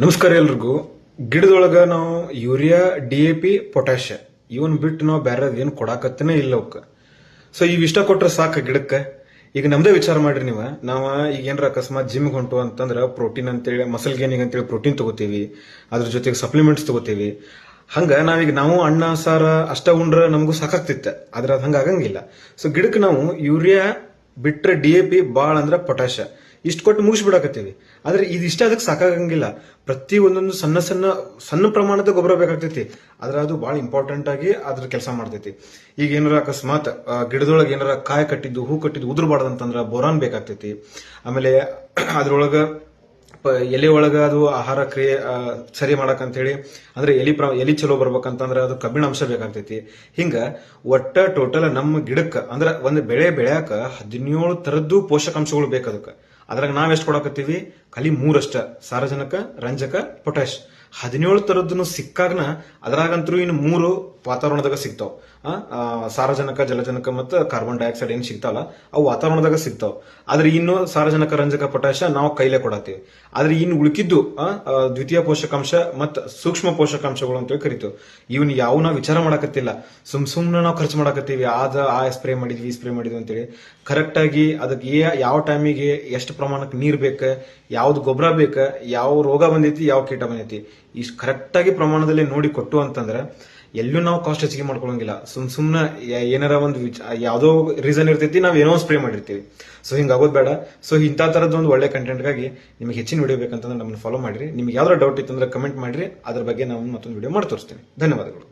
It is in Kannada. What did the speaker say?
ನಮಸ್ಕಾರ ಎಲ್ರಿಗೂ. ಗಿಡದೊಳಗ ನಾವು ಯೂರಿಯಾ, DAP, ಪೊಟ್ಯಾಷ್ ಇವನ್ ಬಿಟ್ಟು ನಾವು ಬೇರೆ ಏನು ಕೊಡಾಕತ್ತನೇ ಇಲ್ಲ ಅವಕ್ಕ. ಸೊ ಇವಿಷ್ಟ ಕೊಟ್ರೆ ಸಾಕ ಗಿಡಕ್ಕೆ. ಈಗ ನಮ್ದೇ ವಿಚಾರ ಮಾಡ್ರಿ ನೀವು. ನಾವ ಈಗ ಏನ್ರ ಅಕಸ್ಮಾತ್ ಜಿಮ್ ಹೊಂಟು ಅಂತಂದ್ರ ಪ್ರೋಟೀನ್ ಅಂತೇಳಿ ಮಸಲ್ ಗೇನಿಗೆ ಅಂತೇಳಿ ಪ್ರೋಟೀನ್ ತಗೋತೀವಿ, ಅದ್ರ ಜೊತೆಗೆ ಸಪ್ಲಿಮೆಂಟ್ಸ್ ತಗೋತೀವಿ. ಹಂಗ ನಾವು ಅನ್ನ ಸಾರ ಅಷ್ಟ ಉಂಡ್ರ ನಮಗೂ ಸಾಕಾಗ್ತಿತ್ತ, ಆದ್ರೆ ಅದ್ ಹಂಗ ಆಗಂಗಿಲ್ಲ. ಸೊ ಗಿಡಕ್ಕೆ ನಾವು ಯೂರಿಯಾ ಬಿಟ್ರೆ DAP, ಬಾಳ ಅಂದ್ರ ಪೊಟ್ಯಾಷ್ ಇಷ್ಟು ಕೊಟ್ಟು ಮುಗಿಸ್ಬಿಡಾಕತ್ತೀವಿ. ಆದ್ರೆ ಇದಿಷ್ಟ ಅದಕ್ಕೆ ಸಾಕಾಗಂಗಿಲ್ಲ. ಪ್ರತಿ ಒಂದೊಂದು ಸಣ್ಣ ಪ್ರಮಾಣದ ಗೊಬ್ಬರ ಬೇಕಾಗ್ತೈತಿ. ಆದ್ರೆ ಅದು ಬಹಳ ಇಂಪಾರ್ಟೆಂಟ್ ಆಗಿ ಅದ್ರ ಕೆಲಸ ಮಾಡ್ತೈತಿ. ಈಗ ಏನಾರ ಅಕಸ್ಮಾತ್ ಗಿಡದೊಳಗೆ ಏನಾರ ಕಾಯಿ ಕಟ್ಟಿದ್ದು, ಹೂ ಕಟ್ಟಿದ್ದು ಉದುರ್ಬಾರ್ದಂತಂದ್ರ ಬೋರಾನ್ ಬೇಕಾಗ್ತೈತಿ. ಆಮೇಲೆ ಅದ್ರೊಳಗ ಎಲೆ ಒಳಗ ಅದು ಆಹಾರ ಕ್ರಿಯೆ ಸರಿ ಮಾಡಕ್ ಹೇಳಿ, ಅಂದ್ರೆ ಎಲಿ ಚಲೋ ಬರ್ಬೇಕಂತಂದ್ರ ಅದು ಕಬ್ಬಿಣ ಅಂಶ ಬೇಕಾಗ್ತೈತಿ. ಹಿಂಗ ಒಟ್ಟ ಟೋಟಲ್ ನಮ್ಮ ಗಿಡಕ್ಕ ಅಂದ್ರ ಒಂದ್ ಬೆಳೆ ಬೆಳ್ಯಾಕ 17 ತರದ್ದು ಪೋಷಕಾಂಶಗಳು ಬೇಕು ಅದಕ್ಕೆ. ಅದ್ರಾಗ ನಾವ್ ಎಷ್ಟು ಕೊಡಾಕತ್ತೀವಿ? ಖಾಲಿ 3 ಅಷ್ಟ: ಸಾರಜನಕ, ರಂಜಕ, ಪೊಟ್ಯಾಷ್. 17 ತರದ್ದು ಸಿಕ್ಕಾಗನ ಅದ್ರಾಗಂತೂ ಇನ್ನು 3 ವಾತಾವರಣದಾಗ ಸಿಗ್ತಾವ. ಸಾರಜನಕ, ಜಲಜನಕ ಮತ್ತು ಕಾರ್ಬನ್ ಡೈಆಕ್ಸೈಡ್ ಏನ್ ಸಿಗ್ತಾವಲ್ಲ ಅವು ವಾತಾವರಣದಾಗ ಸಿಗ್ತಾವ. ಆದ್ರೆ ಇನ್ನು ಸಾರಜನಕ, ರಂಜಕ, ಪೊಟ್ಯಾಷ ನಾವು ಕೈಲೇ ಕೊಡತ್ತೀವಿ. ಆದ್ರೆ ಇನ್ನು ಉಳಿಕಿದ್ದು ದ್ವಿತೀಯ ಪೋಷಕಾಂಶ ಮತ್ತು ಸೂಕ್ಷ್ಮ ಪೋಷಕಾಂಶಗಳು ಅಂತೇಳಿ ಕರಿತೀವಿ. ಇವನ್ ಯಾವ ನಾವು ವಿಚಾರ ಮಾಡಕತ್ತಿಲ್ಲ. ಸುಮ್ನೆ ನಾವು ಖರ್ಚು ಮಾಡಕತ್ತೀವಿ. ಆ ಸ್ಪ್ರೇ ಮಾಡಿದ್ವಿ, ಈ ಸ್ಪ್ರೇ ಮಾಡಿದ್ವಿ ಅಂತೇಳಿ. ಕರೆಕ್ಟ್ ಆಗಿ ಅದಕ್ಕೆ ಯಾವ ಟೈಮಿಗೆ ಎಷ್ಟು ಪ್ರಮಾಣಕ್ಕೆ ನೀರ್ ಬೇಕ, ಯಾವ್ದು ಗೊಬ್ಬರ ಬೇಕ, ಯಾವ ರೋಗ ಬಂದೈತಿ, ಯಾವ ಕೀಟ ಬಂದೈತಿ, ಇಷ್ಟು ಕರೆಕ್ಟ್ ಆಗಿ ಪ್ರಮಾಣದಲ್ಲಿ ನೋಡಿ ಕೊಟ್ಟು ಅಂತಂದ್ರೆ ಎಲ್ಲೂ ನಾವು ಕಾಸ್ಟ್ ಹೆಚ್ಚಿಗೆ ಮಾಡ್ಕೊಳಂಗಿಲ್ಲ. ಸುಮ್ನೆ ಏನಾರ ಒಂದು ಯಾವ್ದೋ ರೀಸನ್ ಇರ್ತೈತಿ, ನಾವ್ ಏನೋ ಸ್ಪ್ರೇ ಮಾಡಿರ್ತೀವಿ. ಸೊ ಹಿಂಗಾಗೋದ್ ಬೇಡ. ಸೊ ಇಂಥ ತರದ್ದು ಒಂದು ಒಳ್ಳೆ ಕಂಟೆಂಟ್ಗಾಗಿ ನಿಮ್ಗೆ ಹೆಚ್ಚಿನ ವಿಡಿಯೋ ಬೇಕಂತಂದ್ರೆ ನಮ್ಮನ್ನು ಫಾಲೋ ಮಾಡಿರಿ. ನಿಮ್ಗೆ ಯಾವ್ದಾರ ಡೌಟ್ ಇತ್ತಂದ್ರೆ ಕಮೆಂಟ್ ಮಾಡಿರಿ, ಅದ್ರ ಬಗ್ಗೆ ನಾವು ಮತ್ತೊಂದು ವಿಡಿಯೋ ಮಾಡಿ ತೋರಿಸ್ತೀನಿ. ಧನ್ಯವಾದಗಳು.